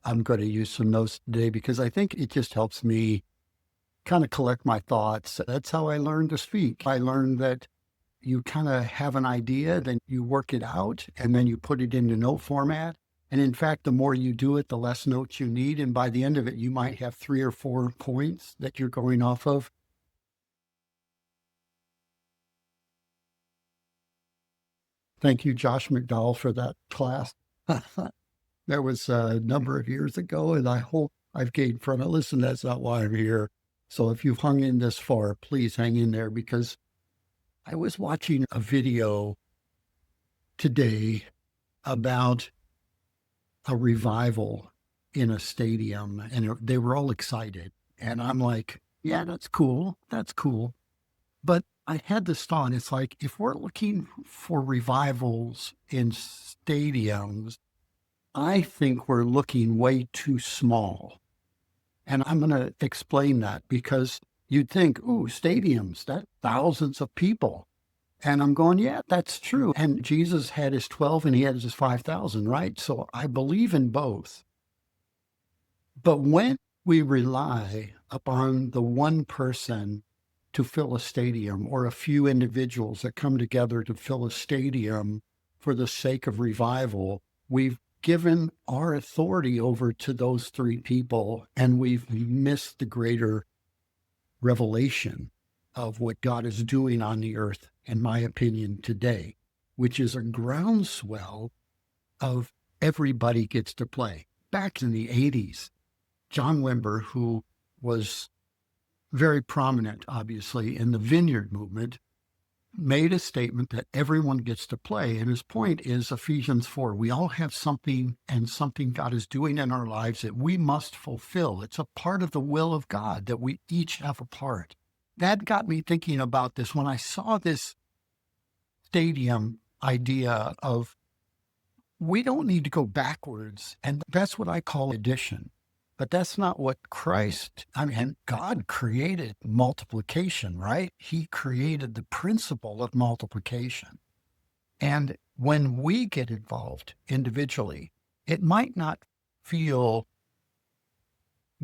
I'm going to use some notes today because I think it just helps me kind of collect my thoughts. That's how I learned to speak. I learned that you kind of have an idea, then you work it out, and then you put it into note format. And in fact, the more you do it, the less notes you need. And by the end of it, you might have 3 or 4 points that you're going off of. Thank you, Josh McDowell, for that class. That was a number of years ago, and I hope I've gained from it. Listen, that's not why I'm here. So if you've hung in this far, please hang in there, because I was watching a video today about a revival in a stadium, and they were all excited. And I'm like, yeah, that's cool. That's cool. But I had this thought. It's like, if we're looking for revivals in stadiums, I think we're looking way too small. And I'm going to explain that, because you'd think, ooh, stadiums, that's thousands of people. And I'm going, yeah, that's true. And Jesus had his 12 and he had his 5,000, right? So I believe in both. But when we rely upon the one person to fill a stadium, or a few individuals that come together to fill a stadium for the sake of revival, we've given our authority over to those 3 people, and we've missed the greater revelation of what God is doing on the earth, in my opinion, today, which is a groundswell of everybody gets to play. Back in the 80s, John Wimber, who was very prominent, obviously, in the Vineyard movement, made a statement that everyone gets to play. And his point is Ephesians 4. We all have something, and something God is doing in our lives that we must fulfill. It's a part of the will of God that we each have a part. That got me thinking about this when I saw this stadium idea of, we don't need to go backwards. And that's what I call addition. But that's not what God created multiplication, right? He created the principle of multiplication. And when we get involved individually, it might not feel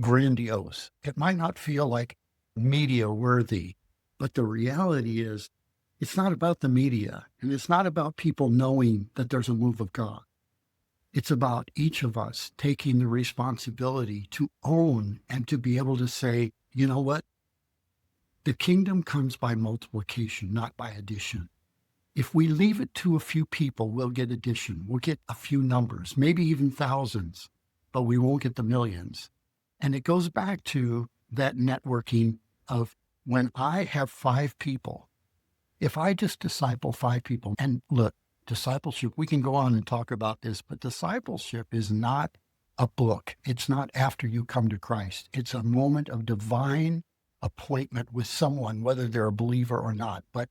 grandiose. It might not feel like media worthy. But the reality is, it's not about the media, and it's not about people knowing that there's a move of God. It's about each of us taking the responsibility to own and to be able to say, you know what? The kingdom comes by multiplication, not by addition. If we leave it to a few people, we'll get addition. We'll get a few numbers, maybe even thousands, but we won't get the millions. And it goes back to that networking of, when I have 5 people, if I just disciple 5 people, and look, discipleship, we can go on and talk about this, but discipleship is not a book. It's not after you come to Christ. It's a moment of divine appointment with someone, whether they're a believer or not. But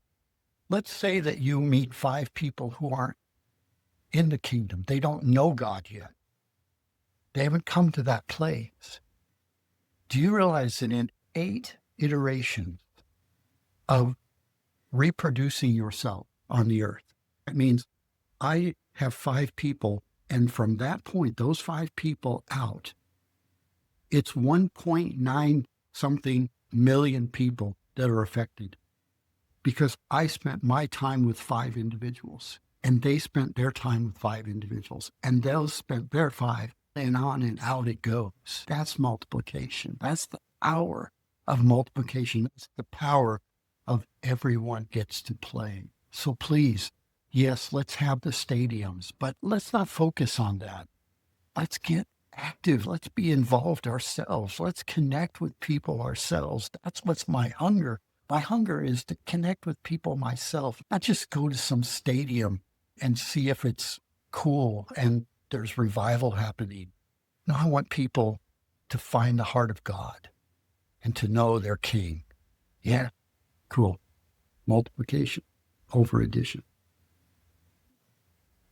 let's say that you meet 5 people who aren't in the kingdom. They don't know God yet. They haven't come to that place. Do you realize that in 8 iterations of reproducing yourself on the earth, it means I have 5 people, and from that point, those 5 people out, it's 1.9 something million people that are affected, because I spent my time with 5 individuals, and they spent their time with 5 individuals, and those spent their 5, and on and out it goes. That's multiplication. That's the power of multiplication. That's the power of everyone gets to play. So please, yes, let's have the stadiums, but let's not focus on that. Let's get active. Let's be involved ourselves. Let's connect with people ourselves. That's what's my hunger. My hunger is to connect with people myself, not just go to some stadium and see if it's cool and there's revival happening. No, I want people to find the heart of God and to know their King. Yeah, cool. Multiplication over addition.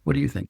What do you think?